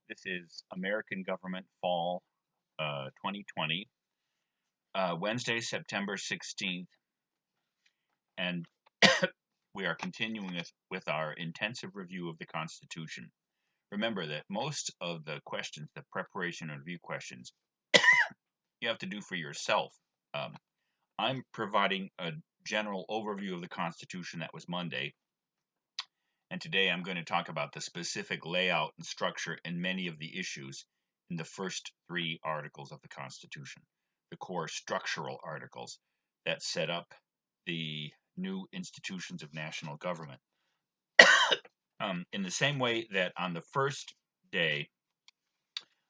This is American Government Fall 2020, Wednesday, September 16th, and we are continuing with our intensive review of the Constitution. Remember that most of the questions, the preparation and review questions, you have to do for yourself. Um, I'm providing a general overview of the Constitution. That was Monday. And today I'm going to talk about the specific layout and structure and many of the issues in the first three articles of the Constitution, the core structural articles that set up the new institutions of national government. In the same way that on the first day,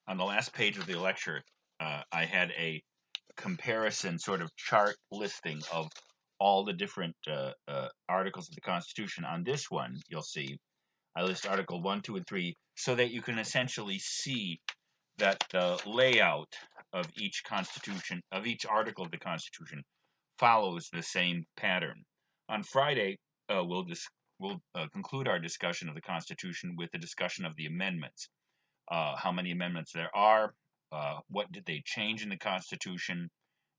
on the last page of the lecture, I had a comparison sort of chart listing of all the different articles of the Constitution. On this one, you'll see I list Article 1, 2, and 3 so that you can essentially see that the layout of each Constitution, of each article of the Constitution, follows the same pattern. On Friday, we'll conclude our discussion of the Constitution with a discussion of the amendments. How many amendments there are, what did they change in the Constitution,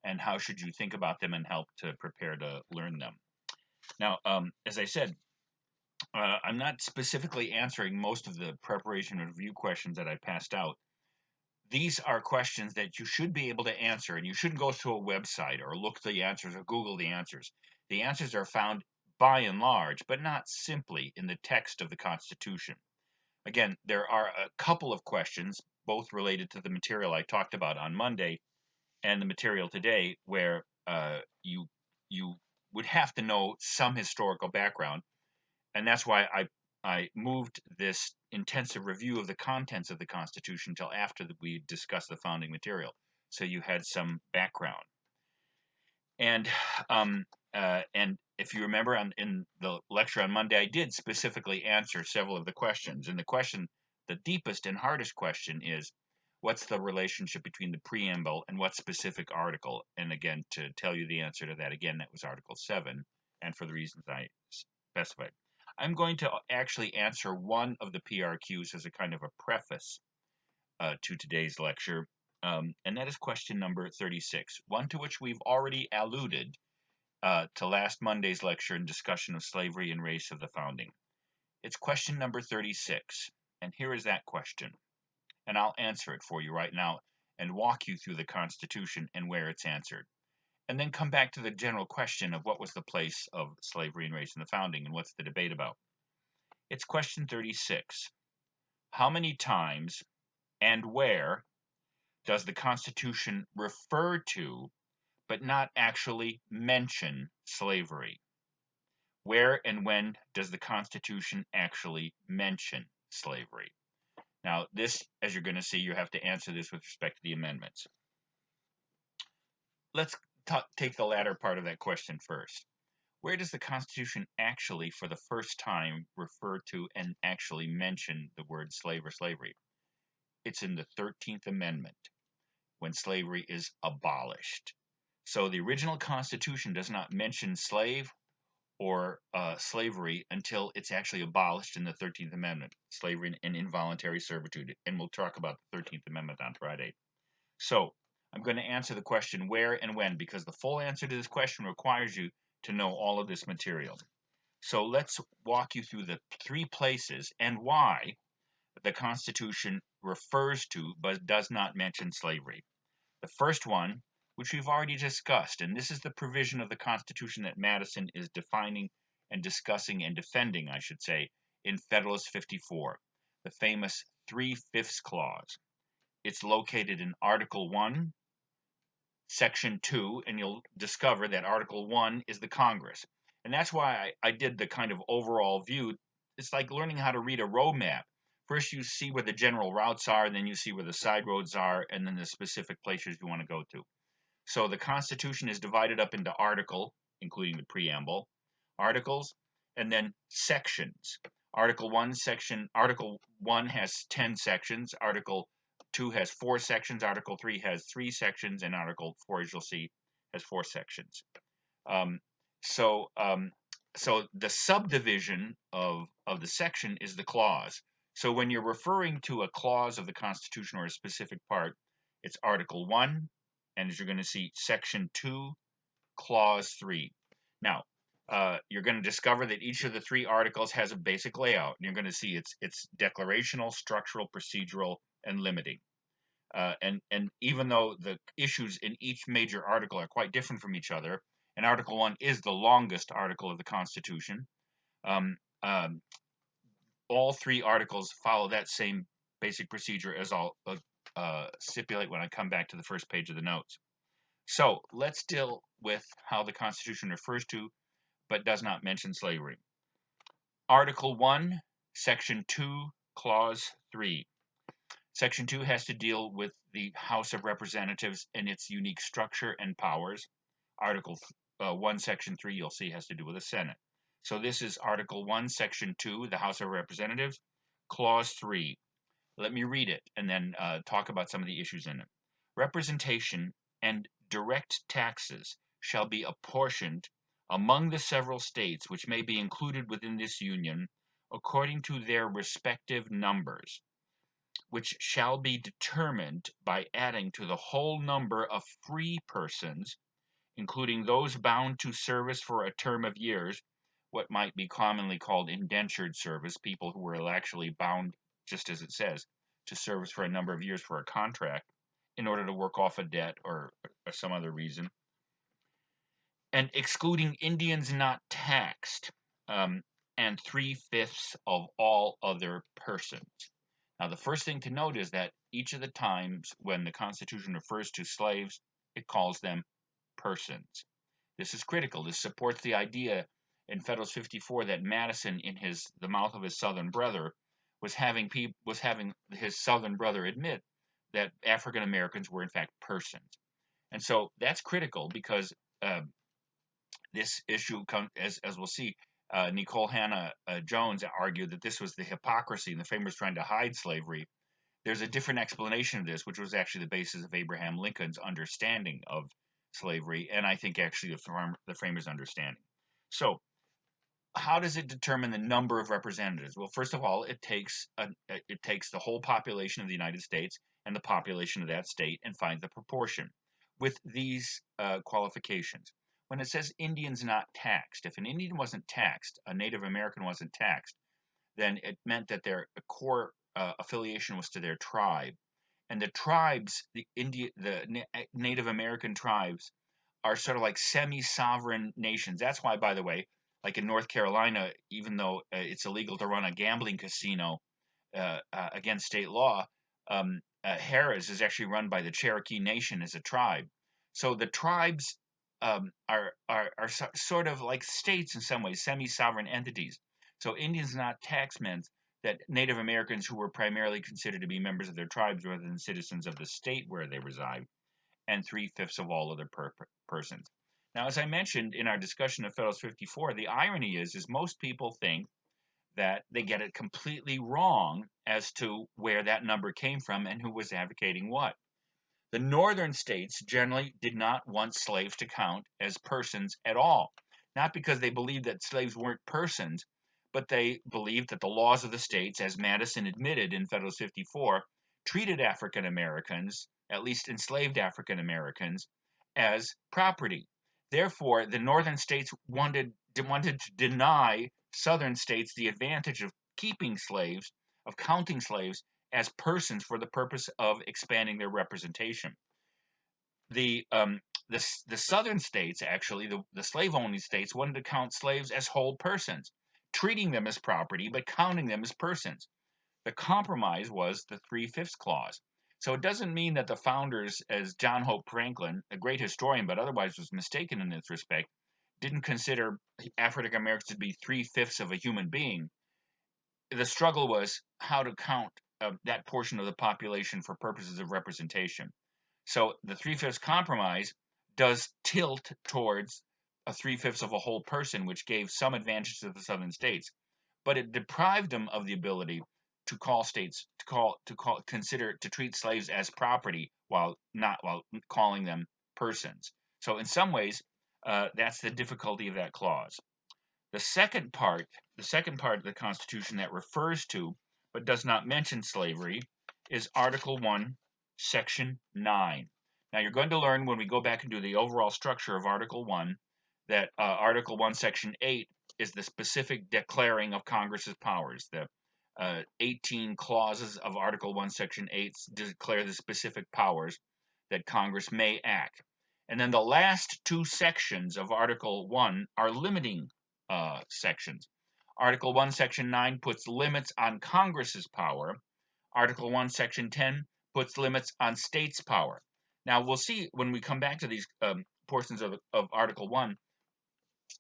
and how should you think about them and help to prepare to learn them. Now, as I said, I'm not specifically answering most of the preparation and review questions that I passed out. These are questions that you should be able to answer, and you shouldn't go to a website or look the answers or Google the answers. The answers are found by and large, but not simply in the text of the Constitution. Again, there are a couple of questions, both related to the material I talked about on Monday and the material today, where you would have to know some historical background. And that's why I moved this intensive review of the contents of the Constitution until after we discussed the founding material, so you had some background. And if you remember in the lecture on Monday, I did specifically answer several of the questions. And the deepest and hardest question is, what's the relationship between the preamble and what specific article? And again, to tell you the answer to that, again, that was Article 7, and for the reasons I specified. I'm going to actually answer one of the PRQs as a kind of a preface to today's lecture, and that is question number 36, one to which we've already alluded to last Monday's lecture and discussion of slavery and race of the founding. It's question number 36, and here is that question, and I'll answer it for you right now and walk you through the Constitution and where it's answered, and then come back to the general question of what was the place of slavery and race in the founding and what's the debate about. It's question 36. How many times and where does the Constitution refer to but not actually mention slavery? Where and when does the Constitution actually mention slavery? Now, this, as you're going to see, you have to answer this with respect to the amendments. Let's take the latter part of that question first. Where does the Constitution actually, for the first time, refer to and actually mention the word slave or slavery? It's in the 13th Amendment, when slavery is abolished. So the original Constitution does not mention slave or slavery until it's actually abolished in the 13th Amendment, slavery and involuntary servitude. And we'll talk about the 13th Amendment on Friday. So I'm going to answer the question where and when, because the full answer to this question requires you to know all of this material. So let's walk you through the three places and why the Constitution refers to but does not mention slavery. The first one, which we've already discussed, and this is the provision of the Constitution that Madison is defining and discussing and defending, I should say, in Federalist 54, the famous 3/5 clause. It's located in Article 1, Section 2, and you'll discover that Article 1 is the Congress. And that's why I did the kind of overall view. It's like learning how to read a road map. First, you see where the general routes are, then you see where the side roads are, and then the specific places you want to go to. So the Constitution is divided up into article, including the preamble, articles, and then sections. Article 1 has 10 sections, Article 2 has 4 sections, Article 3 has 3 sections, and Article 4, as you'll see, has 4 sections. So the subdivision of the section is the clause. So when you're referring to a clause of the Constitution or a specific part, it's Article 1, and as you're going to see, Section 2, Clause 3. Now, you're going to discover that each of the three articles has a basic layout. And you're going to see it's declarational, structural, procedural, and limiting. And even though the issues in each major article are quite different from each other, and Article 1 is the longest article of the Constitution, um, um, all three articles follow that same basic procedure, as I'll stipulate when I come back to the first page of the notes. So let's deal with how the Constitution refers to but does not mention slavery. Article 1, Section 2, Clause 3. Section 2 has to deal with the House of Representatives and its unique structure and powers. Article 1, Section 3, you'll see, has to do with the Senate. So this is Article 1, Section 2, the House of Representatives, Clause 3. Let me read it and then talk about some of the issues in it. Representation and direct taxes shall be apportioned among the several states which may be included within this union according to their respective numbers, which shall be determined by adding to the whole number of free persons, including those bound to service for a term of years, what might be commonly called indentured service, people who were actually bound, just as it says, to service for a number of years for a contract in order to work off a debt or some other reason, and excluding Indians not taxed, and 3/5 of all other persons. Now, the first thing to note is that each of the times when the Constitution refers to slaves, it calls them persons. This is critical. This supports the idea in Federalist 54 that Madison, in the mouth of his Southern brother, was having his Southern brother admit that African Americans were in fact persons, and so that's critical because this issue, as we'll see, Nicole Hannah Jones argued that this was the hypocrisy, and the framers trying to hide slavery. There's a different explanation of this, which was actually the basis of Abraham Lincoln's understanding of slavery, and I think actually the framers' understanding. So, how does it determine the number of representatives? Well, first of all, it takes the whole population of the United States and the population of that state and finds the proportion with these qualifications. When it says Indians not taxed, if an Indian wasn't taxed, a Native American wasn't taxed, then it meant that their core affiliation was to their tribe. And the tribes, the Native American tribes, are sort of like semi-sovereign nations. That's why, by the way, like in North Carolina, even though it's illegal to run a gambling casino against state law, Harrah's is actually run by the Cherokee Nation as a tribe. So the tribes are sort of like states in some ways, semi-sovereign entities. So Indians not taxed meant that Native Americans who were primarily considered to be members of their tribes rather than citizens of the state where they reside, and 3/5 of all other persons. Now, as I mentioned in our discussion of Federalist 54, the irony is most people think that they get it completely wrong as to where that number came from and who was advocating what. The northern states generally did not want slaves to count as persons at all, not because they believed that slaves weren't persons, but they believed that the laws of the states, as Madison admitted in Federalist 54, treated African Americans, at least enslaved African Americans, as property. Therefore, the northern states wanted to deny southern states the advantage of keeping slaves, of counting slaves as persons for the purpose of expanding their representation. The southern states, actually, the slave-owning states, wanted to count slaves as whole persons, treating them as property, but counting them as persons. The compromise was the 3/5 clause. So it doesn't mean that the founders, as John Hope Franklin, a great historian, but otherwise was mistaken in this respect, didn't consider African Americans to be 3/5 of a human being. The struggle was how to count that portion of the population for purposes of representation. So the 3/5 compromise does tilt towards a 3/5 of a whole person, which gave some advantage to the southern states, but it deprived them of the ability to treat slaves as property while calling them persons. So in some ways, that's the difficulty of that clause. The second part of the Constitution that refers to but does not mention slavery is Article 1, Section 9. Now you're going to learn when we go back and do the overall structure of Article 1 that Article 1, Section 8 is the specific declaring of Congress's powers. The 18 clauses of Article 1, Section 8 declare the specific powers that Congress may act. And then the last two sections of Article 1 are limiting sections. Article 1, Section 9 puts limits on Congress's power. Article 1, Section 10 puts limits on states' power. Now, we'll see when we come back to these portions of Article 1,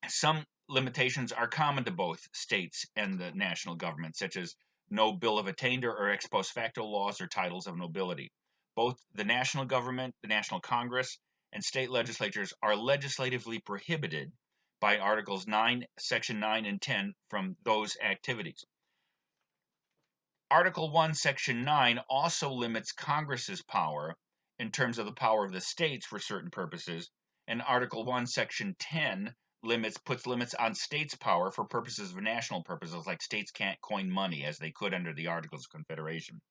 some limitations are common to both states and the national government, such as no bill of attainder or ex post facto laws or titles of nobility. Both the national government, the National Congress, and state legislatures are legislatively prohibited by Articles 9, Section 9 and 10 from those activities. Article 1, Section 9 also limits Congress's power in terms of the power of the states for certain purposes, and Article 1, Section 10 puts limits on states' power for purposes of national purposes, like states can't coin money as they could under the Articles of Confederation.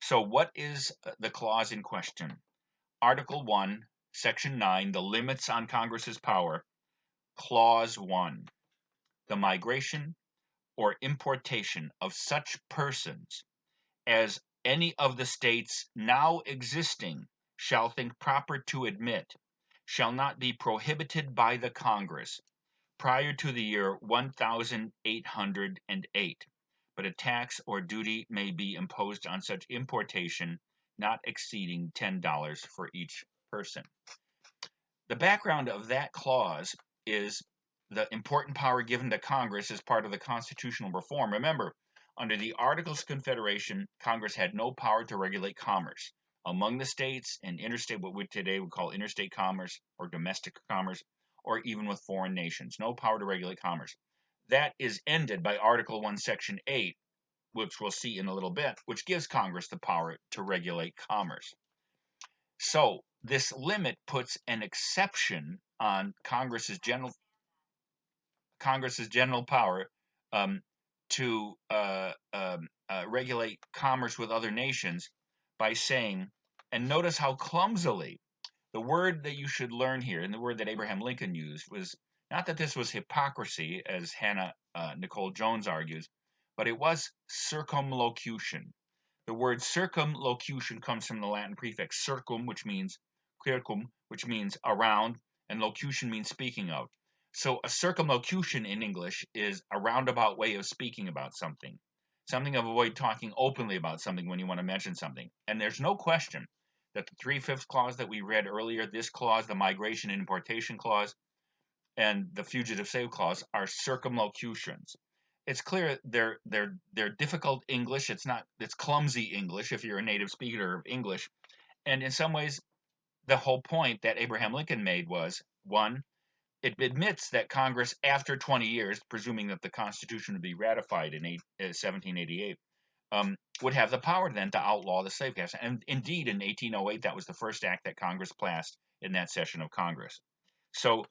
So what is the clause in question? Article 1, Section 9, the limits on Congress's power, Clause 1, the migration or importation of such persons as any of the states now existing shall think proper to admit, shall not be prohibited by the Congress prior to the year 1808, but a tax or duty may be imposed on such importation not exceeding $10 for each person. The background of that clause is the important power given to Congress as part of the constitutional reform. Remember, under the Articles of Confederation, Congress had no power to regulate commerce among the states and interstate, what we today would call interstate commerce or domestic commerce, or even with foreign nations. No power to regulate commerce. That is ended by Article 1, Section 8, which we'll see in a little bit, which gives Congress the power to regulate commerce. So this limit puts an exception on Congress's general power to regulate commerce with other nations by saying, and notice how clumsily the word that you should learn here, and the word that Abraham Lincoln used, was not that this was hypocrisy, as Hannah Nicole Jones argues, but it was circumlocution. The word circumlocution comes from the Latin prefix circum, which means around, and locution means speaking of. So a circumlocution in English is a roundabout way of speaking about something. Something of avoid talking openly about something when you want to mention something. And there's no question that the 3/5 clause that we read earlier, this clause, the migration and importation clause, and the fugitive slave clause are circumlocutions. It's clear they're difficult English. It's clumsy English if you're a native speaker of English. And in some ways, the whole point that Abraham Lincoln made was, one, it admits that Congress, after 20 years, presuming that the Constitution would be ratified in 1788, would have the power then to outlaw the slave catch. And indeed, in 1808, that was the first act that Congress passed in that session of Congress. So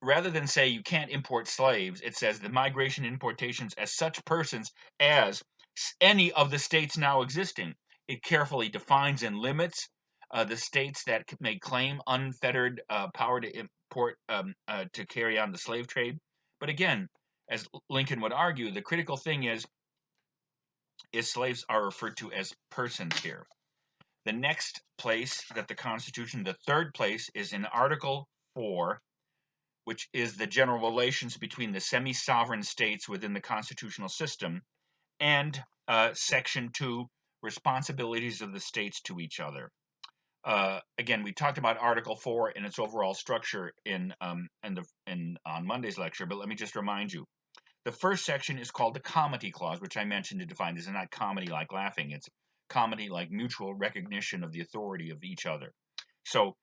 rather than say you can't import slaves, it says the migration and importations as such persons as any of the states now existing. It carefully defines and limits the states that may claim unfettered power to import, to carry on the slave trade. But again, as Lincoln would argue, the critical thing is slaves are referred to as persons here. The next place that the Constitution, the third place, is in Article 4, which is the general relations between the semi-sovereign states within the constitutional system, and Section 2, responsibilities of the states to each other. Again, we talked about Article 4 and its overall structure on Monday's lecture, but let me just remind you. The first section is called the comity clause, which I mentioned to define. This is not comedy like laughing. It's comity like mutual recognition of the authority of each other. So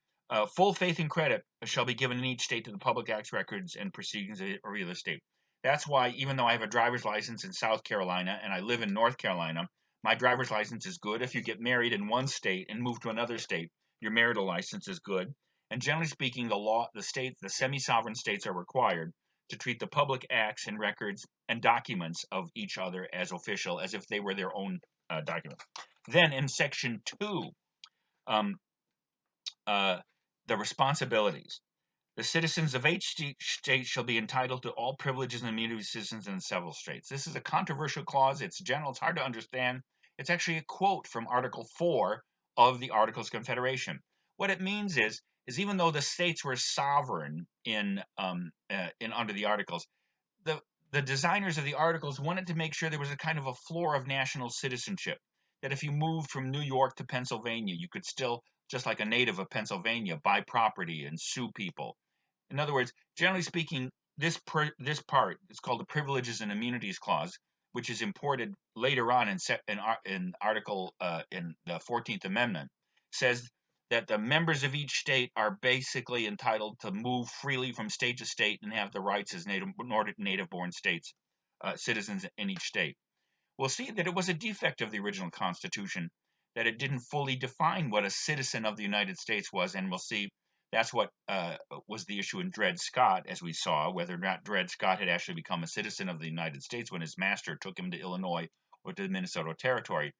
full faith and credit shall be given in each state to the public acts, records, and proceedings of either state. That's why, even though I have a driver's license in South Carolina and I live in North Carolina, my driver's license is good. If you get married in one state and move to another state, your marital license is good. And generally speaking, the semi-sovereign states are required to treat the public acts and records and documents of each other as official, as if they were their own documents. Then in Section 2, um, the responsibilities. The citizens of each state shall be entitled to all privileges and immunities of citizens in several states. This is a controversial clause. It's general. It's hard to understand. It's actually a quote from Article 4 of the Articles of Confederation. What it means is even though the states were sovereign in under the Articles, the designers of the Articles wanted to make sure there was a kind of a floor of national citizenship. That if you moved from New York to Pennsylvania, you could still, just like a native of Pennsylvania, buy property and sue people. In other words, generally speaking, this part is called the Privileges and Immunities Clause, which is imported later on in Article in the 14th Amendment, says that the members of each state are basically entitled to move freely from state to state and have the rights as native-born states citizens in each state. We'll see that it was a defect of the original Constitution that it didn't fully define what a citizen of the United States was, and we'll see that's what was the issue in Dred Scott, as we saw, whether or not Dred Scott had actually become a citizen of the United States when his master took him to Illinois or to the Minnesota Territory.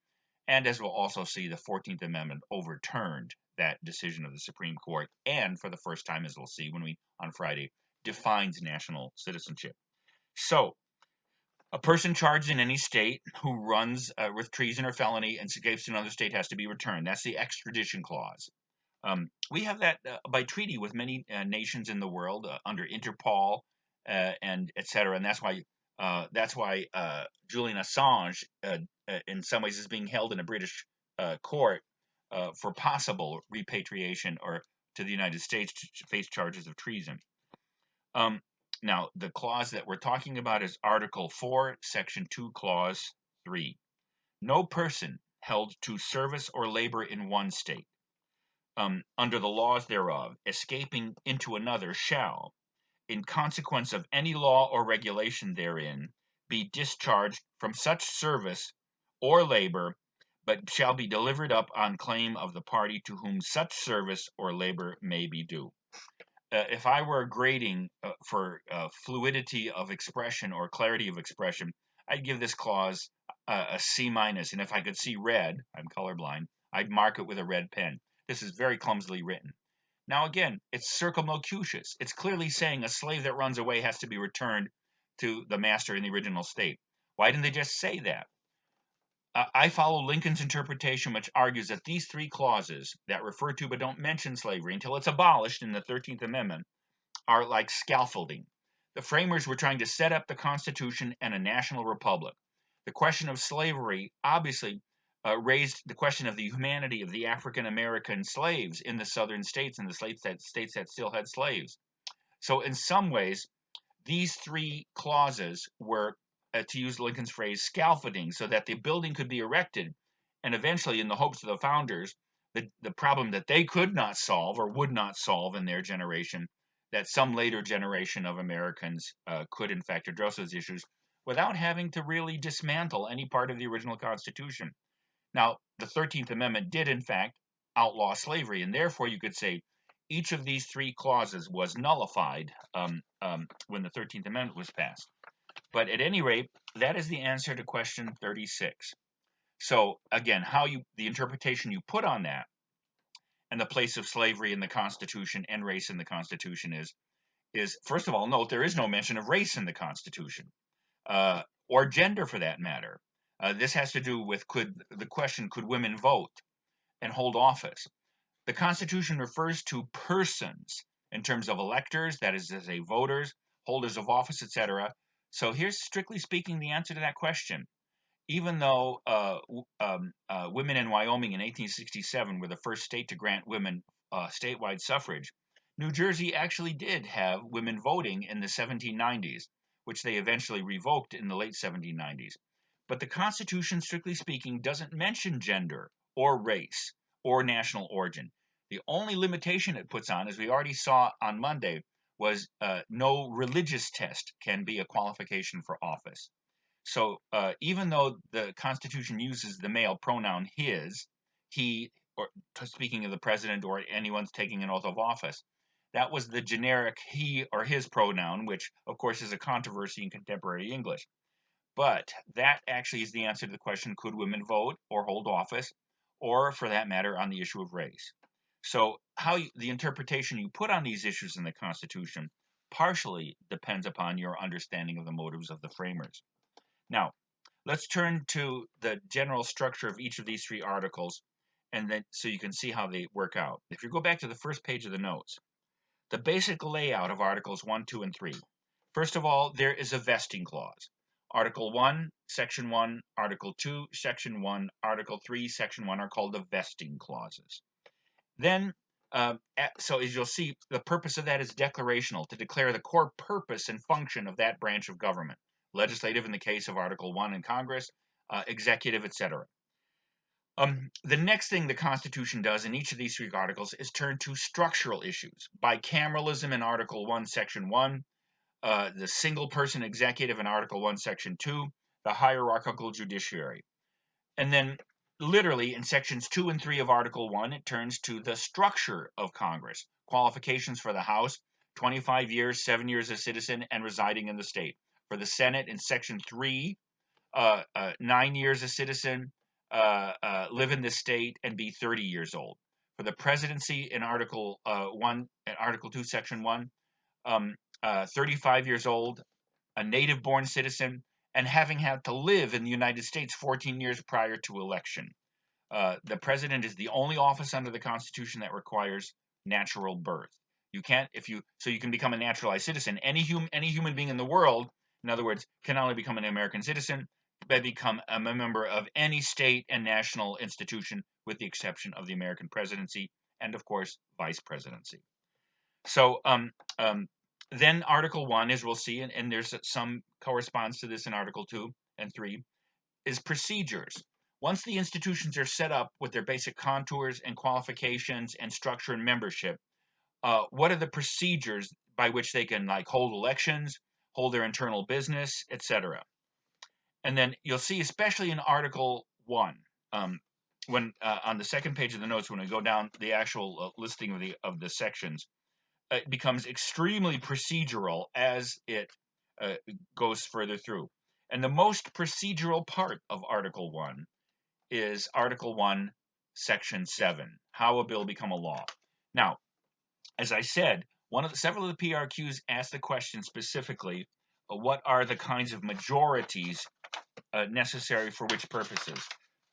And as we'll also see, the 14th Amendment overturned that decision of the Supreme Court, and for the first time, as we'll see on Friday, defines national citizenship. So, a person charged in any state who runs with treason or felony and escapes to another state has to be returned. That's the extradition clause. We have that by treaty with many nations in the world under Interpol and etc. And that's why Julian Assange, in some ways, is being held in a British court for possible repatriation or to the United States to face charges of treason. Now, the clause that we're talking about is Article 4, Section 2, Clause 3. No person held to service or labor in one state, under the laws thereof, escaping into another, shall, in consequence of any law or regulation therein, be discharged from such service or labor, but shall be delivered up on claim of the party to whom such service or labor may be due. If I were grading for fluidity of expression or clarity of expression, I'd give this clause a C-. And if I could see red, I'm colorblind, I'd mark it with a red pen. This is very clumsily written. Now again, it's circumlocucious. It's clearly saying a slave that runs away has to be returned to the master in the original state. Why didn't they just say that? I follow Lincoln's interpretation, which argues that these three clauses that refer to but don't mention slavery until it's abolished in the 13th Amendment are like scaffolding. The framers were trying to set up the Constitution and a national republic. The question of slavery obviously raised the question of the humanity of the African American slaves in the southern states and the states that still had slaves. So in some ways, these three clauses were, to use Lincoln's phrase, scaffolding, so that the building could be erected, and eventually, in the hopes of the founders, the problem that they could not solve or would not solve in their generation, that some later generation of Americans could in fact address those issues without having to really dismantle any part of the original Constitution. Now, the 13th Amendment did in fact outlaw slavery, and therefore you could say each of these three clauses was nullified when the 13th Amendment was passed. But at any rate, that is the answer to question 36. So again, the interpretation you put on that and the place of slavery in the Constitution and race in the Constitution is first of all, note there is no mention of race in the Constitution, or gender for that matter. This has to do with the question, could women vote and hold office? The Constitution refers to persons in terms of electors, that is to say voters, holders of office, etc. So here's, strictly speaking, the answer to that question. Even though women in Wyoming in 1867 were the first state to grant women statewide suffrage, New Jersey actually did have women voting in the 1790s, which they eventually revoked in the late 1790s. But the Constitution, strictly speaking, doesn't mention gender or race or national origin. The only limitation it puts on, as we already saw on Monday, was no religious test can be a qualification for office. So even though the Constitution uses the male pronoun his, he, or speaking of the president or anyone taking an oath of office, That was the generic he or his pronoun, which of course is a controversy in contemporary English. But that actually is the answer to the question, could women vote or hold office, or for that matter, on the issue of race? So the interpretation you put on these issues in the Constitution partially depends upon your understanding of the motives of the framers. Now, let's turn to the general structure of each of these three articles, and then so you can see how they work out. If you go back to the first page of the notes, the basic layout of Articles 1, 2, and 3. First of all, there is a vesting clause. Article 1, Section 1, Article 2, Section 1, Article 3, Section 1 are called the vesting clauses. Then, so as you'll see, the purpose of that is declarational, to declare the core purpose and function of that branch of government. Legislative in the case of Article 1 in Congress, executive, etc. The next thing the Constitution does in each of these three articles is turn to structural issues. Bicameralism in Article 1, Section 1, the single-person executive in Article 1, Section 2, the hierarchical judiciary. And then literally in Sections 2 and 3 of Article 1, it turns to the structure of Congress. Qualifications for the House, 25 years, 7 years as citizen, and residing in the state. For the Senate, in Section 3, 9 years a citizen, live in the state, and be 30 years old. For the presidency, in Article 1, and Article 2, Section 1, 35 years old, a native-born citizen, and having had to live in the United States 14 years prior to election. The president is the only office under the Constitution that requires natural birth. You can't, so you can become a naturalized citizen. Any human being in the world, in other words, can only become an American citizen by become a member of any state and national institution, with the exception of the American presidency and, of course, vice presidency. So then Article 1, as we'll see, and there's some corresponds to this in Article 2 and 3, is procedures. Once the institutions are set up with their basic contours and qualifications and structure and membership, what are the procedures by which they can hold elections, hold their internal business, etc. And then you'll see, especially in Article 1, when on the second page of the notes, when we go down the actual listing of the sections, it becomes extremely procedural as it goes further through. And the most procedural part of Article 1 is Article 1, Section 7, how a bill become a law. Now, as I said, several of the PRQs ask the question specifically, what are the kinds of majorities necessary for which purposes?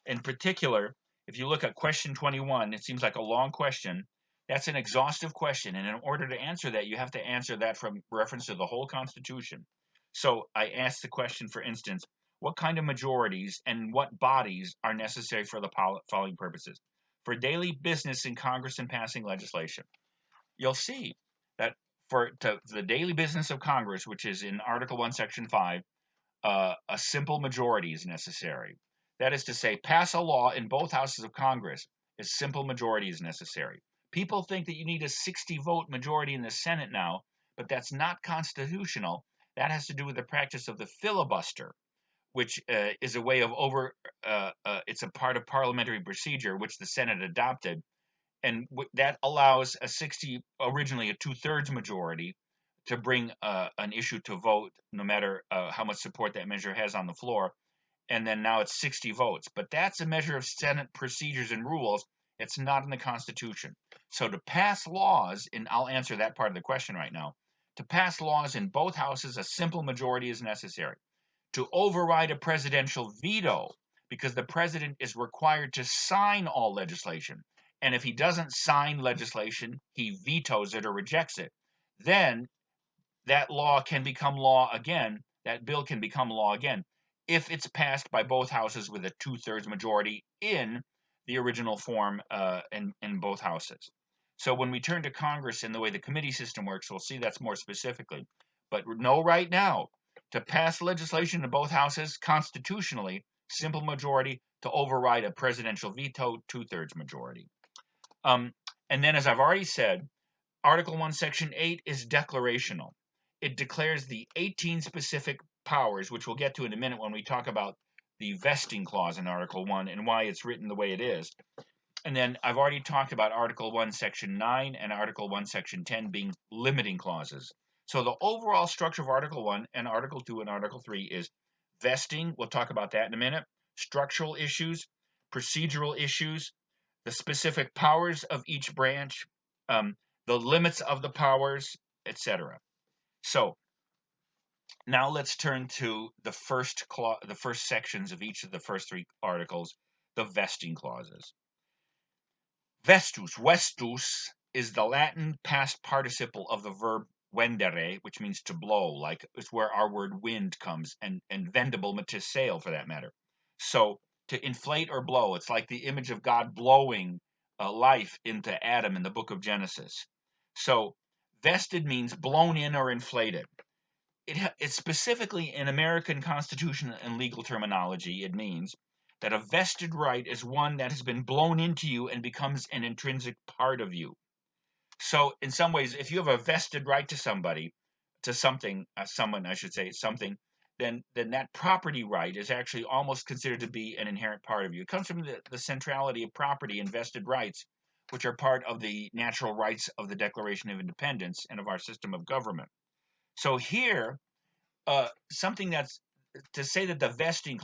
In particular, if you look at question 21, it seems like a long question. That's an exhaustive question, and in order to answer that, you have to answer that from reference to the whole Constitution. So I asked the question, for instance, what kind of majorities and what bodies are necessary for the following purposes? For daily business in Congress and passing legislation. You'll see that for the daily business of Congress, which is in Article 1, Section 5, a simple majority is necessary. That is to say, pass a law in both houses of Congress, a simple majority is necessary. People think that you need a 60-vote majority in the Senate now, but that's not constitutional. That has to do with the practice of the filibuster, which is a way of it's a part of parliamentary procedure, which the Senate adopted, and that allows originally a 2/3 majority, to bring an issue to vote, no matter how much support that measure has on the floor. And then now it's 60 votes. But that's a measure of Senate procedures and rules. It's not in the Constitution. So to pass laws, and I'll answer that part of the question right now, to pass laws in both houses, a simple majority is necessary. To override a presidential veto, because the president is required to sign all legislation, and if he doesn't sign legislation, he vetoes it or rejects it, then that law can become law again, that bill can become law again, if it's passed by both houses with a 2/3 majority in the original form in both houses. So when we turn to Congress and the way the committee system works, we'll see that's more specifically. But know right now, to pass legislation in both houses constitutionally, simple majority; to override a presidential veto, 2/3 majority. And then, as I've already said, Article 1, Section 8 is declarational. It declares the 18 specific powers, which we'll get to in a minute when we talk about the vesting clause in Article 1 and why it's written the way it is. And then I've already talked about Article 1, Section 9 and Article 1, Section 10 being limiting clauses. So the overall structure of Article 1 and Article 2 and Article 3 is vesting. We'll talk about that in a minute. Structural issues, procedural issues, the specific powers of each branch, the limits of the powers, etc. So now let's turn to the first sections of each of the first three articles, the vesting clauses. Vestus is the Latin past participle of the verb vendere, which means to blow, like it's where our word wind comes, and vendible to sail for that matter. So to inflate or blow, it's like the image of God blowing life into Adam in the book of Genesis. So vested means blown in or inflated. It's specifically in American constitution and legal terminology, it means that a vested right is one that has been blown into you and becomes an intrinsic part of you. So in some ways, if you have a vested right to somebody, to something, someone, I should say, something, then that property right is actually almost considered to be an inherent part of you. It comes from the centrality of property and vested rights, which are part of the natural rights of the Declaration of Independence and of our system of government. So here, something that's to say that the vesting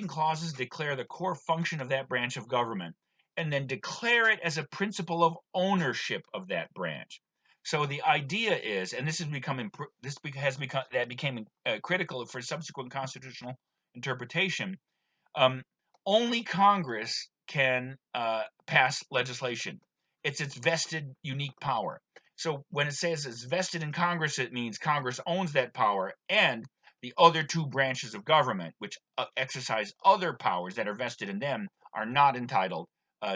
clauses declare the core function of that branch of government and then declare it as a principle of ownership of that branch. So the idea is, and this has become that became critical for subsequent constitutional interpretation. Um, Only Congress can pass legislation. It's its vested, unique power. So when it says it's vested in Congress, it means Congress owns that power, and the other two branches of government, which exercise other powers that are vested in them, are not entitled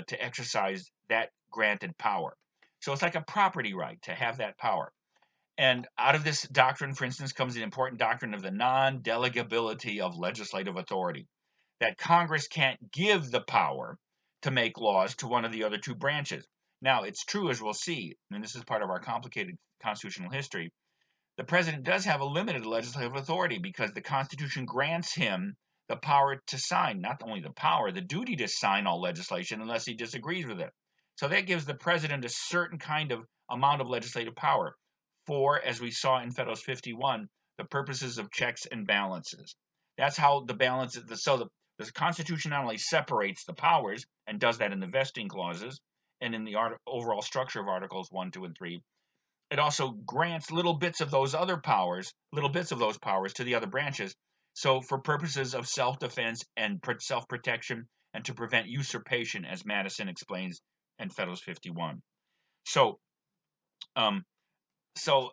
to exercise that granted power. So it's like a property right to have that power. And out of this doctrine, for instance, comes the important doctrine of the non-delegability of legislative authority, that Congress can't give the power to make laws to one of the other two branches. Now, it's true, as we'll see, and this is part of our complicated constitutional history, the president does have a limited legislative authority because the Constitution grants him the power to sign, not only the power, the duty to sign all legislation unless he disagrees with it. So that gives the president a certain kind of amount of legislative power for, as we saw in Federalist 51, the purposes of checks and balances. That's how the balance is. So the Constitution not only separates the powers and does that in the vesting clauses and in the overall structure of Articles 1, 2, and 3, it also grants little bits of those powers to the other branches. So for purposes of self-defense and self-protection and to prevent usurpation, as Madison explains in Federalist 51. So, um, so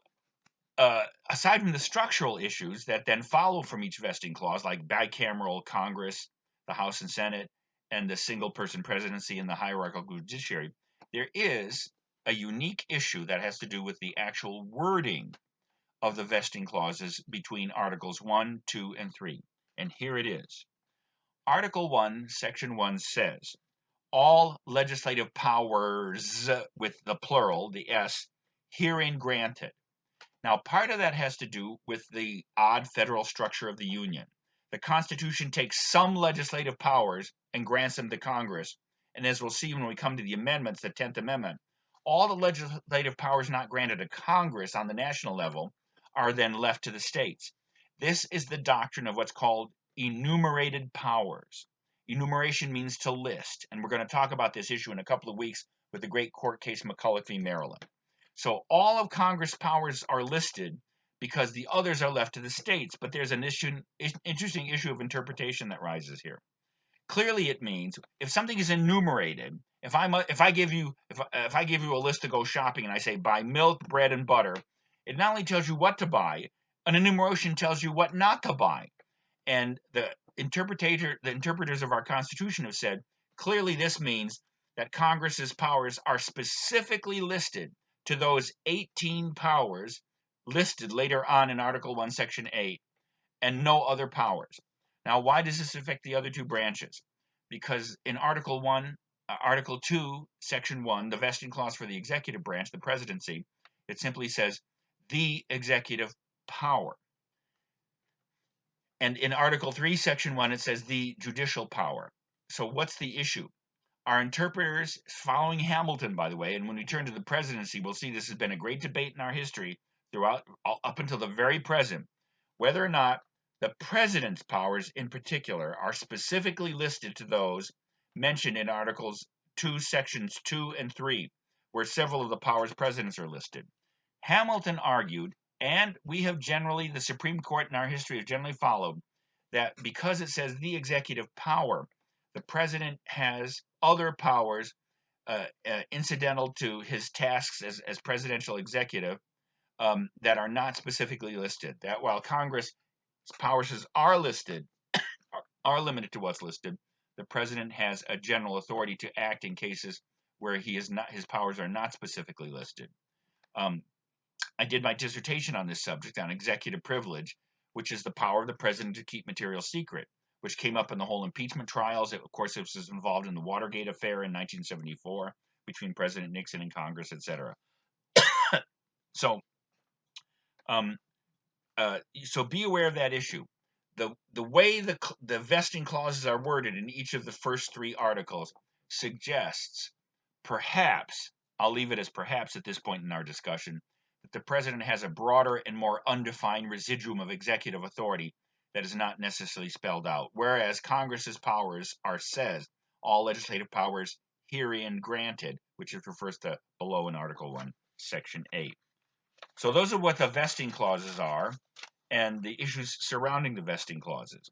aside from the structural issues that then follow from each vesting clause, like bicameral Congress, the House and Senate, and the single-person presidency and the hierarchical judiciary, there is a unique issue that has to do with the actual wording of the vesting clauses between Articles 1, 2, and 3. And here it is. Article 1, Section 1 says, all legislative powers, with the plural, the S, herein granted. Now, part of that has to do with the odd federal structure of the Union. The Constitution takes some legislative powers and grants them to Congress. And as we'll see when we come to the amendments, the 10th Amendment, all the legislative powers not granted to Congress on the national level are then left to the states. This is the doctrine of what's called enumerated powers. Enumeration means to list, and we're going to talk about this issue in a couple of weeks with the great court case McCulloch v. Maryland. So all of Congress' powers are listed because the others are left to the states, but there's an interesting issue of interpretation that rises here. Clearly, it means if something is enumerated, if I give you a list to go shopping and I say buy milk, bread, and butter, it not only tells you what to buy, an enumeration tells you what not to buy. And the interpreters of our Constitution have said clearly this means that Congress's powers are specifically listed to those 18 powers listed later on in Article 1, Section 8, and no other powers. Now, why does this affect the other two branches? Because in Article 2, Section 1, the vesting clause for the executive branch, the presidency, it simply says the executive power. And in Article 3, Section 1, it says the judicial power. So what's the issue? Our interpreters, following Hamilton, by the way, and when we turn to the presidency, we'll see this has been a great debate in our history throughout, up until the very present, whether or not the president's powers in particular are specifically listed to those mentioned in Articles 2, Sections 2 and 3, where several of the powers presidents are listed. Hamilton argued, and we have generally, the Supreme Court in our history has generally followed, that because it says the executive power, the president has other powers incidental to his tasks as presidential executive that are not specifically listed. That while Congress powers are listed, are limited to what's listed, the president has a general authority to act in cases where his powers are not specifically listed. I did my dissertation on this subject on executive privilege, which is the power of the president to keep material secret, which came up in the whole impeachment trials. Of course, it was involved in the Watergate affair in 1974 between President Nixon and Congress, etc. So, um, so be aware of that issue. The way the vesting clauses are worded in each of the first three articles suggests, perhaps, I'll leave it as perhaps at this point in our discussion, that the president has a broader and more undefined residuum of executive authority that is not necessarily spelled out, whereas Congress's powers are says all legislative powers herein granted, which refers to below in Article 1, Section 8. So those are what the vesting clauses are and the issues surrounding the vesting clauses.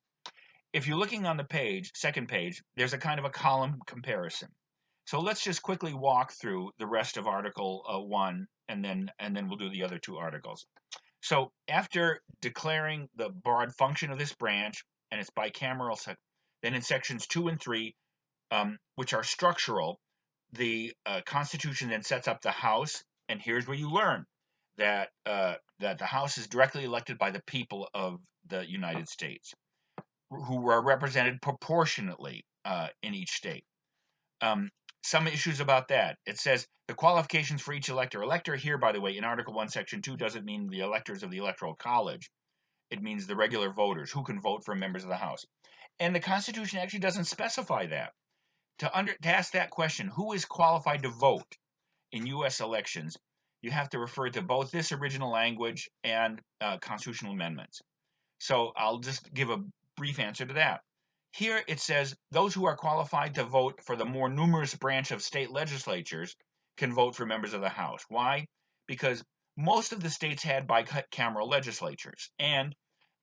If you're looking on the page, second page, there's a kind of a column comparison. So let's just quickly walk through the rest of Article 1, and then we'll do the other two articles. So after declaring the broad function of this branch and its bicameral, then in sections 2 and 3, which are structural, the Constitution then sets up the House, and here's where you learn that that the House is directly elected by the people of the United States, who are represented proportionately in each state. Some issues about that. It says the qualifications for each elector. Elector here, by the way, in Article 1, Section 2, doesn't mean the electors of the Electoral College. It means the regular voters who can vote for members of the House. And the Constitution actually doesn't specify that. To ask that question, who is qualified to vote in U.S. elections, you have to refer to both this original language and constitutional amendments. So I'll just give a brief answer to that. Here it says those who are qualified to vote for the more numerous branch of state legislatures can vote for members of the House. Why? Because most of the states had bicameral legislatures, and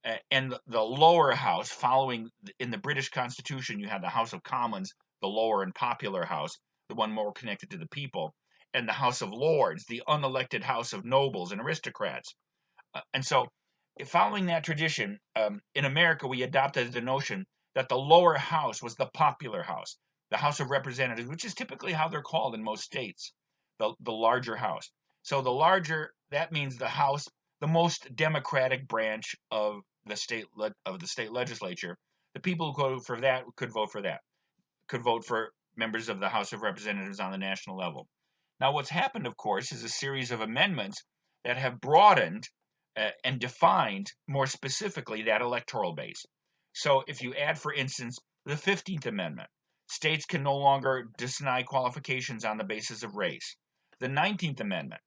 the lower house, following in the British Constitution, you had the House of Commons, the lower and popular house, the one more connected to the people, and the House of Lords, the unelected House of nobles and aristocrats. And so, following that tradition, in America, we adopted the notion that the lower house was the popular house, the House of Representatives, which is typically how they're called in most states, the larger house. So the larger, that means the House, the most democratic branch of the state legislature. The people who vote for that could vote for that, could vote for members of the House of Representatives on the national level. Now, what's happened, of course, is a series of amendments that have broadened and defined more specifically that electoral base. So if you add, for instance, the 15th Amendment, states can no longer deny qualifications on the basis of race. The 19th Amendment,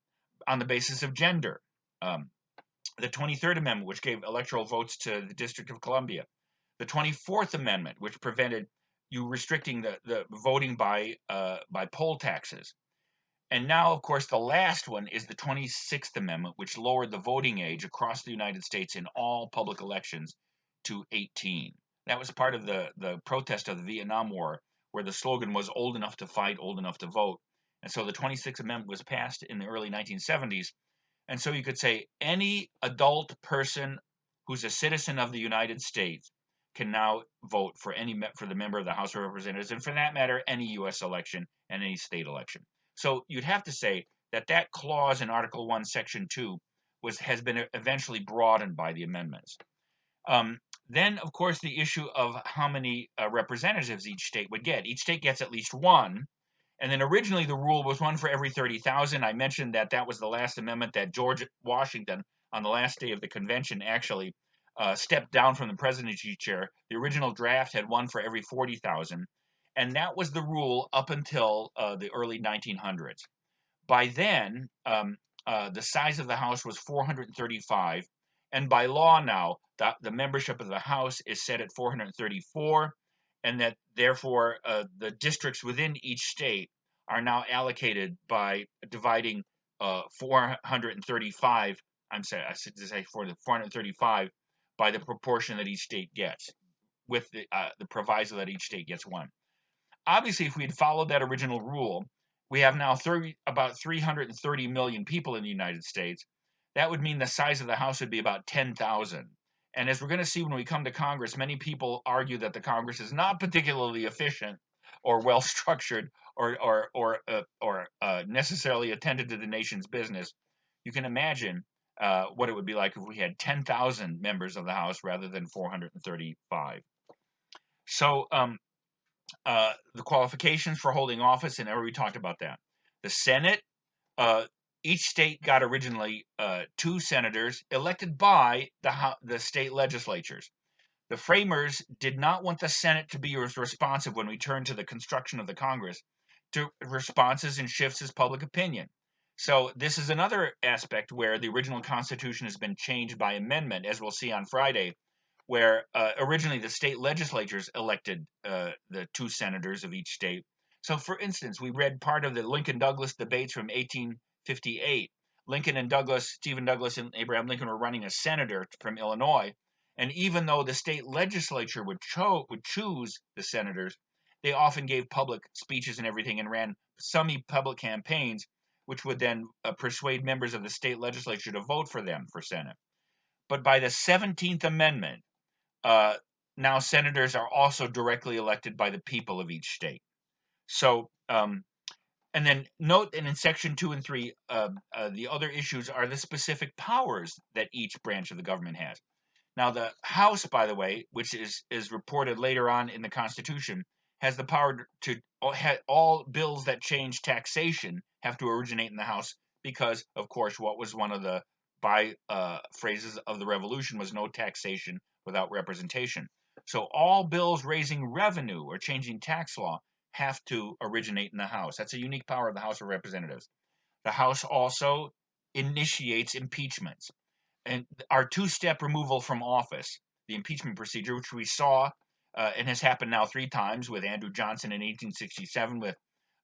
on the basis of gender. The 23rd Amendment, which gave electoral votes to the District of Columbia. The 24th Amendment, which prevented you restricting the voting by poll taxes. And now, of course, the last one is the 26th Amendment, which lowered the voting age across the United States in all public elections to 18. That was part of the protest of the Vietnam War, where the slogan was old enough to fight, old enough to vote. And so the 26th Amendment was passed in the early 1970s. And so you could say any adult person who's a citizen of the United States can now vote for the member of the House of Representatives, and for that matter, any U.S. election and any state election. So you'd have to say that clause in Article 1, Section 2 has been eventually broadened by the amendments. Then, of course, the issue of how many representatives each state would get. Each state gets at least one. And then originally the rule was one for every 30,000. I mentioned that was the last amendment that George Washington, on the last day of the convention, actually stepped down from the presidency chair. The original draft had one for every 40,000. And that was the rule up until the early 1900s. By then, the size of the House was 435, and by law now, the membership of the House is set at 434, and that therefore the districts within each state are now allocated by dividing 435. I'm sorry, I should say 435 by the proportion that each state gets, with the proviso that each state gets one. Obviously, if we had followed that original rule, we have now about 330 million people in the United States. That would mean the size of the House would be about 10,000. And as we're going to see when we come to Congress, many people argue that the Congress is not particularly efficient or well structured or necessarily attended to the nation's business. You can imagine what it would be like if we had 10,000 members of the House rather than 435. So the qualifications for holding office, and we talked about that. The Senate, uh, each state got originally 2 senators elected by the state legislatures. The framers did not want the Senate to be as responsive when we turn to the construction of the Congress to responses and shifts as public opinion. So this is another aspect where the original Constitution has been changed by amendment, as we'll see on Friday, where originally the state legislatures elected the 2 senators of each state. So, for instance, we read part of the Lincoln-Douglas debates from 1858. Lincoln and Douglas, Stephen Douglas and Abraham Lincoln were running a senator from Illinois, and even though the state legislature would choose the senators, they often gave public speeches and everything and ran semi-public campaigns, which would then persuade members of the state legislature to vote for them for Senate. But by the 17th Amendment, uh, now senators are also directly elected by the people of each state. So, and then note, and in section 2 and 3, the other issues are the specific powers that each branch of the government has. Now, the House, by the way, which is reported later on in the Constitution, has the power to all bills that change taxation have to originate in the House because, of course, what was one of the phrases of the Revolution was no taxation without representation. So all bills raising revenue or changing tax law have to originate in the House. That's a unique power of the House of Representatives. The House also initiates impeachments and our 2-step removal from office, the impeachment procedure, which we saw and has happened now 3 times with Andrew Johnson in 1867,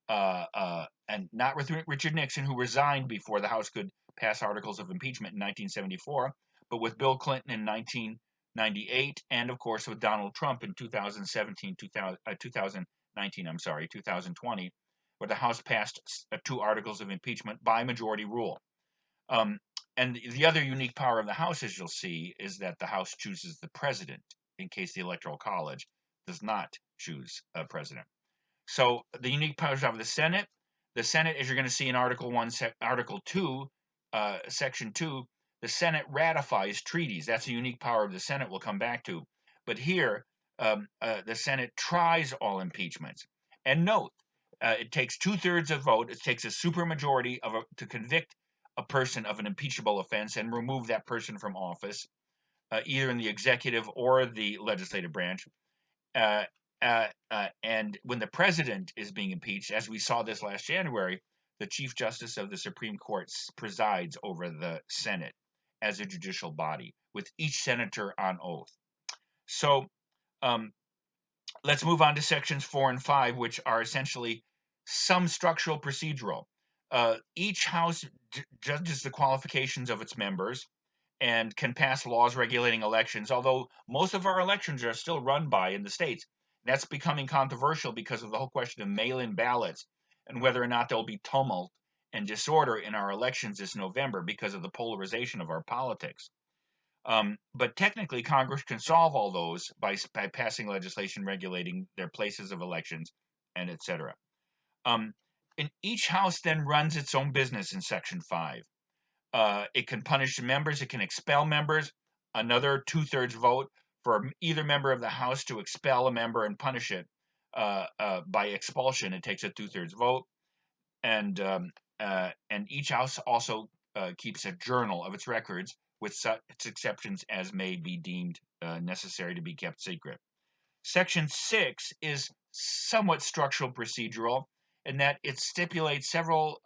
and not with Richard Nixon, who resigned before the House could pass articles of impeachment in 1974, but with Bill Clinton in 1998, and of course with Donald Trump in 2020, where the House passed 2 articles of impeachment by majority rule. And the other unique power of the House, as you'll see, is that the House chooses the president in case the Electoral College does not choose a president. So the unique powers of the Senate, as you're going to see in Article 1, Article 2, Section 2, the Senate ratifies treaties. That's a unique power of the Senate we'll come back to. But here, the Senate tries all impeachments. And note, it takes 2/3 of vote. It takes a supermajority to convict a person of an impeachable offense and remove that person from office, either in the executive or the legislative branch. And when the president is being impeached, as we saw this last January, the Chief Justice of the Supreme Court presides over the Senate as a judicial body, with each senator on oath. So let's move on to sections 4 and 5, which are essentially some structural procedural. Each House judges the qualifications of its members and can pass laws regulating elections, although most of our elections are still run by in the states. That's becoming controversial because of the whole question of mail-in ballots and whether or not there'll be tumult and disorder in our elections this November because of the polarization of our politics. But technically, Congress can solve all those by passing legislation regulating their places of elections and etc. And each House then runs its own business in Section 5. It can punish members. It can expel members. Another 2/3 vote for either member of the House to expel a member and punish it by expulsion. It takes a 2/3 vote, and each House also keeps a journal of its records with such exceptions as may be deemed necessary to be kept secret. Section 6 is somewhat structural procedural in that it stipulates several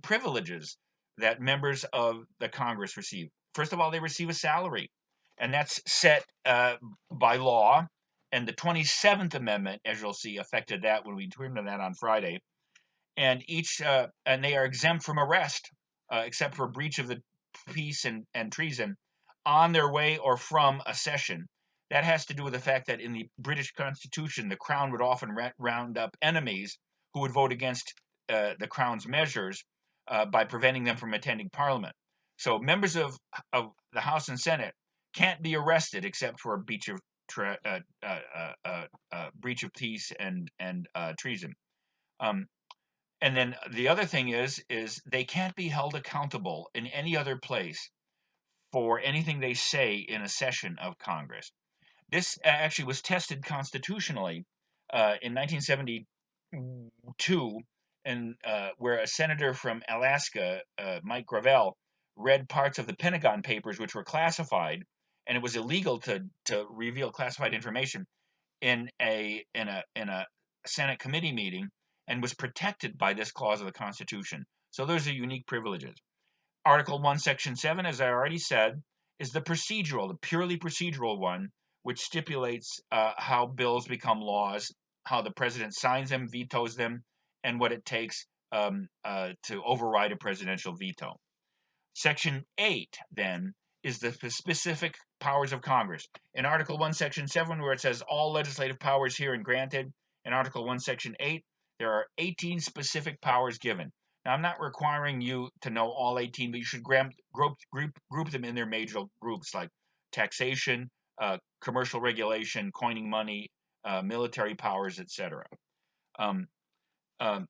privileges that members of the Congress receive. First of all, they receive a salary, and that's set by law. And the 27th Amendment, as you'll see, affected that when we turn to that on Friday. And they are exempt from arrest, except for breach of the peace and treason, on their way or from a session. That has to do with the fact that in the British Constitution, the Crown would often round up enemies who would vote against the Crown's measures by preventing them from attending Parliament. So members of the House and Senate can't be arrested except for a breach of breach of peace and treason. And then the other thing is they can't be held accountable in any other place for anything they say in a session of Congress. This actually was tested constitutionally in 1972, and where a senator from Alaska, Mike Gravel, read parts of the Pentagon Papers, which were classified, and it was illegal to reveal classified information in a Senate committee meeting, and was protected by this clause of the Constitution. So those are unique privileges. Article 1, Section 7, as I already said, is the purely procedural one, which stipulates how bills become laws, how the president signs them, vetoes them, and what it takes to override a presidential veto. Section 8, then, is the specific powers of Congress. In Article 1, Section 7, where it says all legislative powers herein granted, in Article 1, Section 8, there are 18 specific powers given. Now, I'm not requiring you to know all 18, but you should group them in their major groups like taxation, commercial regulation, coining money, military powers, etc. Um, um,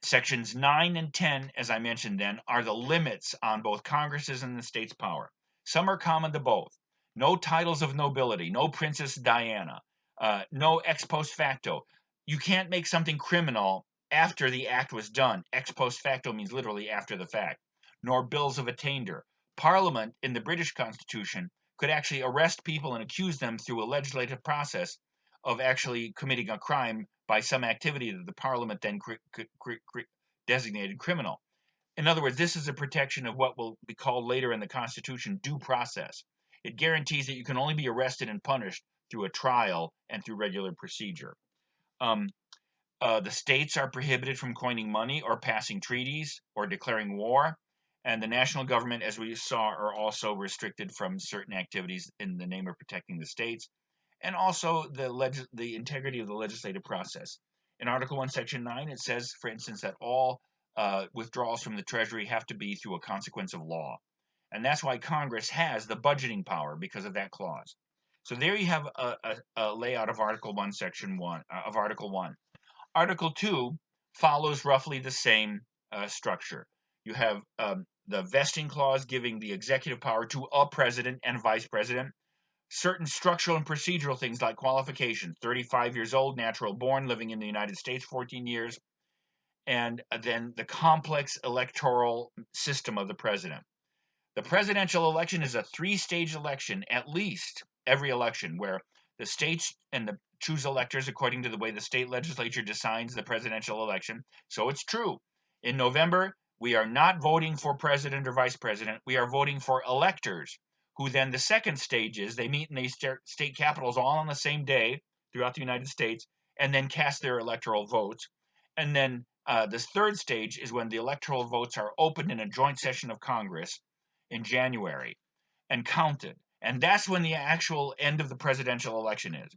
Sections 9 and 10, as I mentioned then, are the limits on both Congress's and the state's power. Some are common to both. No titles of nobility, no Princess Diana, no ex post facto. You can't make something criminal after the act was done. Ex post facto means literally after the fact. Nor bills of attainder. Parliament in the British Constitution could actually arrest people and accuse them through a legislative process of actually committing a crime by some activity that the Parliament then designated criminal. In other words, this is a protection of what will be called later in the Constitution due process. It guarantees that you can only be arrested and punished through a trial and through regular procedure. The states are prohibited from coining money or passing treaties or declaring war. And the national government, as we saw, are also restricted from certain activities in the name of protecting the states, and also the integrity of the legislative process. In Article 1, Section 9, it says, for instance, that all withdrawals from the Treasury have to be through a consequence of law. And that's why Congress has the budgeting power because of that clause. So there you have a layout of Article 1, Section 1, of Article 1. Article 2 follows roughly the same structure. You have the vesting clause giving the executive power to a president and vice president. Certain structural and procedural things like qualifications, 35 years old, natural born, living in the United States 14 years, and then the complex electoral system of the president. The presidential election is a three-stage election, at least every election, where the states choose electors according to the way the state legislature decides the presidential election. So it's true. In November, we are not voting for president or vice president. We are voting for electors, who then the second stage is they meet in these state capitals all on the same day throughout the United States and then cast their electoral votes. And then this third stage is when the electoral votes are opened in a joint session of Congress in January and counted. And that's when the actual end of the presidential election is.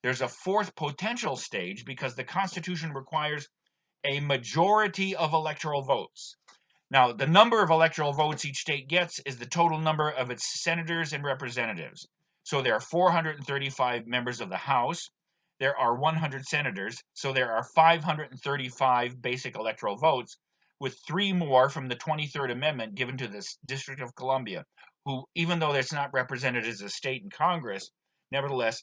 There's a fourth potential stage because the Constitution requires a majority of electoral votes. Now, the number of electoral votes each state gets is the total number of its senators and representatives. So there are 435 members of the House. There are 100 senators. So there are 535 basic electoral votes, with 3 more from the 23rd Amendment given to the District of Columbia, who, even though it's not represented as a state in Congress, nevertheless,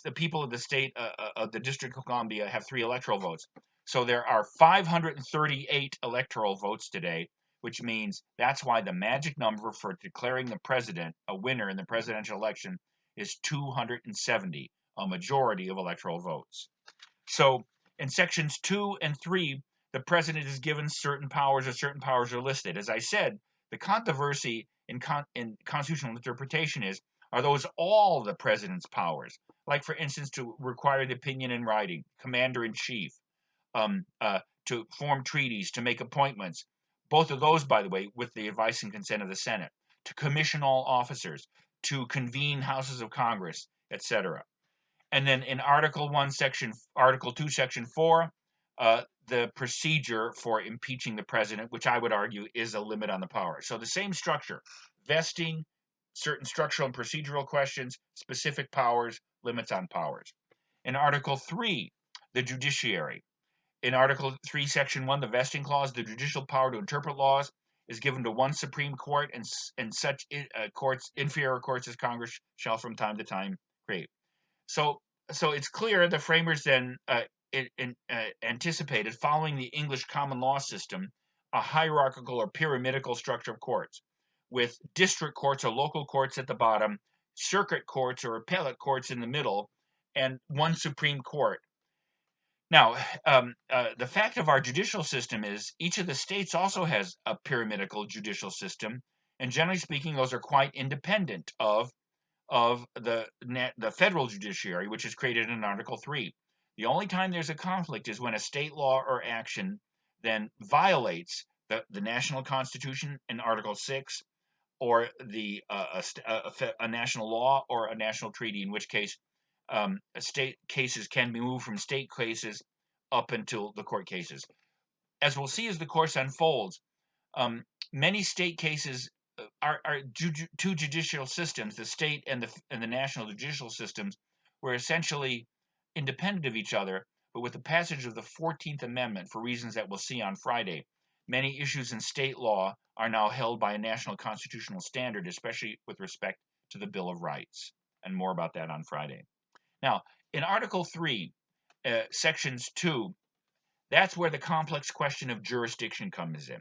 the people of the state of the District of Columbia have 3 electoral votes. So there are 538 electoral votes today, which means that's why the magic number for declaring the president a winner in the presidential election is 270. a majority of electoral votes. So in sections 2 and 3, the president is given certain powers, or certain powers are listed. As I said, the controversy in constitutional interpretation is, are those all the president's powers? Like, for instance, to require the opinion in writing, commander-in-chief, to form treaties, to make appointments. Both of those, by the way, with the advice and consent of the Senate, to commission all officers, to convene houses of Congress, etc. And then in Article 2, Section 4, the procedure for impeaching the president, which I would argue is a limit on the power. So the same structure, vesting, certain structural and procedural questions, specific powers, limits on powers. In Article 3, the judiciary. In Article 3, Section 1, the vesting clause, the judicial power to interpret laws is given to one Supreme Court, and such courts, inferior courts as Congress shall from time to time create. So it's clear the framers then anticipated, following the English common law system, a hierarchical or pyramidical structure of courts, with district courts or local courts at the bottom, circuit courts or appellate courts in the middle, and one Supreme Court. Now, the fact of our judicial system is each of the states also has a pyramidical judicial system, and generally speaking, those are quite independent of the federal judiciary, which is created in Article 3. The only time there's a conflict is when a state law or action then violates the national constitution in Article 6, or a national law or a national treaty, in which case state cases can be moved from state cases up until the court cases. As we'll see as the course unfolds, many state cases are two judicial systems. The state and the national judicial systems were essentially independent of each other, but with the passage of the 14th Amendment, for reasons that we'll see on Friday, many issues in state law are now held by a national constitutional standard, especially with respect to the Bill of Rights, and more about that on Friday. Now, in Article 3, Sections 2, that's where the complex question of jurisdiction comes in.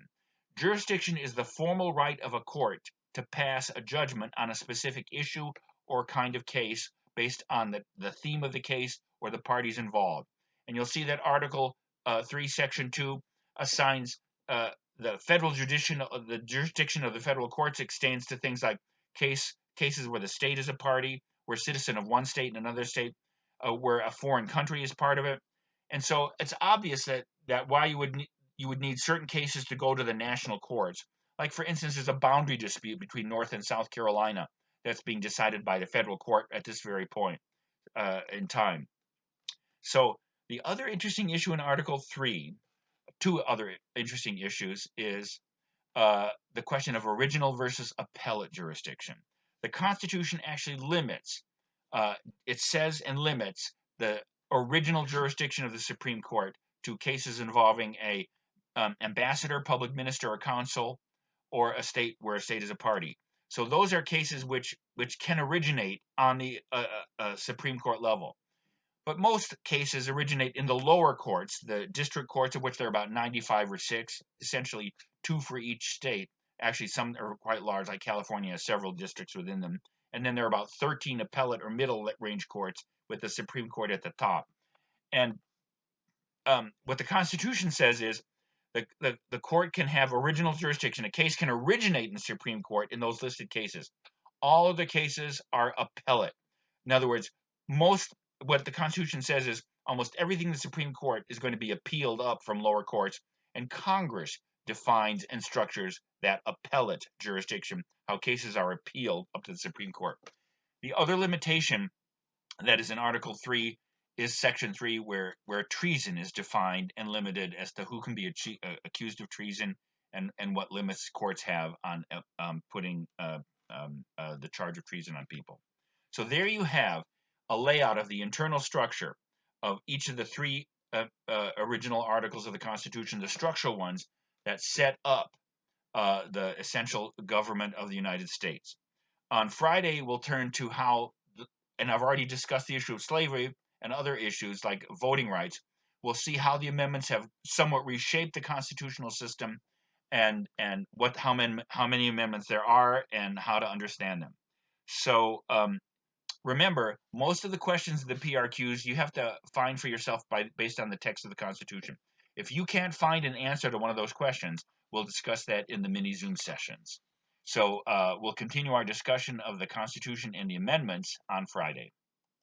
Jurisdiction is the formal right of a court to pass a judgment on a specific issue or kind of case based on the theme of the case or the parties involved. And you'll see that Article 3, Section 2 assigns the jurisdiction of the federal courts extends to things like cases where the state is a party, where a citizen of one state and another state, where a foreign country is part of it. And so it's obvious that why you would need certain cases to go to the national courts. Like, for instance, there's a boundary dispute between North and South Carolina that's being decided by the federal court at this very point in time. So the other interesting issue in Article 3, two other interesting issues, is the question of original versus appellate jurisdiction. The Constitution actually limits, it says and limits the original jurisdiction of the Supreme Court to cases involving a ambassador, public minister, or consul, or a state where a state is a party. So those are cases which can originate on the Supreme Court level. But most cases originate in the lower courts, the district courts, of which there are about 95 or 6, essentially 2 for each state. Actually, some are quite large, like California has several districts within them. And then there are about 13 appellate or middle range courts, with the Supreme Court at the top. And what the Constitution says is the court can have original jurisdiction. A case can originate in the Supreme Court in those listed cases. All of the cases are appellate. In other words, what the Constitution says is almost everything in the Supreme Court is going to be appealed up from lower courts, and Congress defines and structures that appellate jurisdiction, how cases are appealed up to the Supreme Court. The other limitation that is in Article 3 is Section 3, where treason is defined and limited as to who can be accused of treason, and what limits courts have on putting the charge of treason on people. So there you have a layout of the internal structure of each of the 3 original articles of the Constitution, the structural ones that set up the essential government of the United States. On Friday, we'll turn to how, and I've already discussed the issue of slavery and other issues like voting rights. We'll see how the amendments have somewhat reshaped the constitutional system, and how many amendments there are, and how to understand them. So Remember, most of the questions of the PRQs you have to find for yourself based on the text of the Constitution. If you can't find an answer to one of those questions, we'll discuss that in the mini Zoom sessions. So we'll continue our discussion of the Constitution and the amendments on Friday.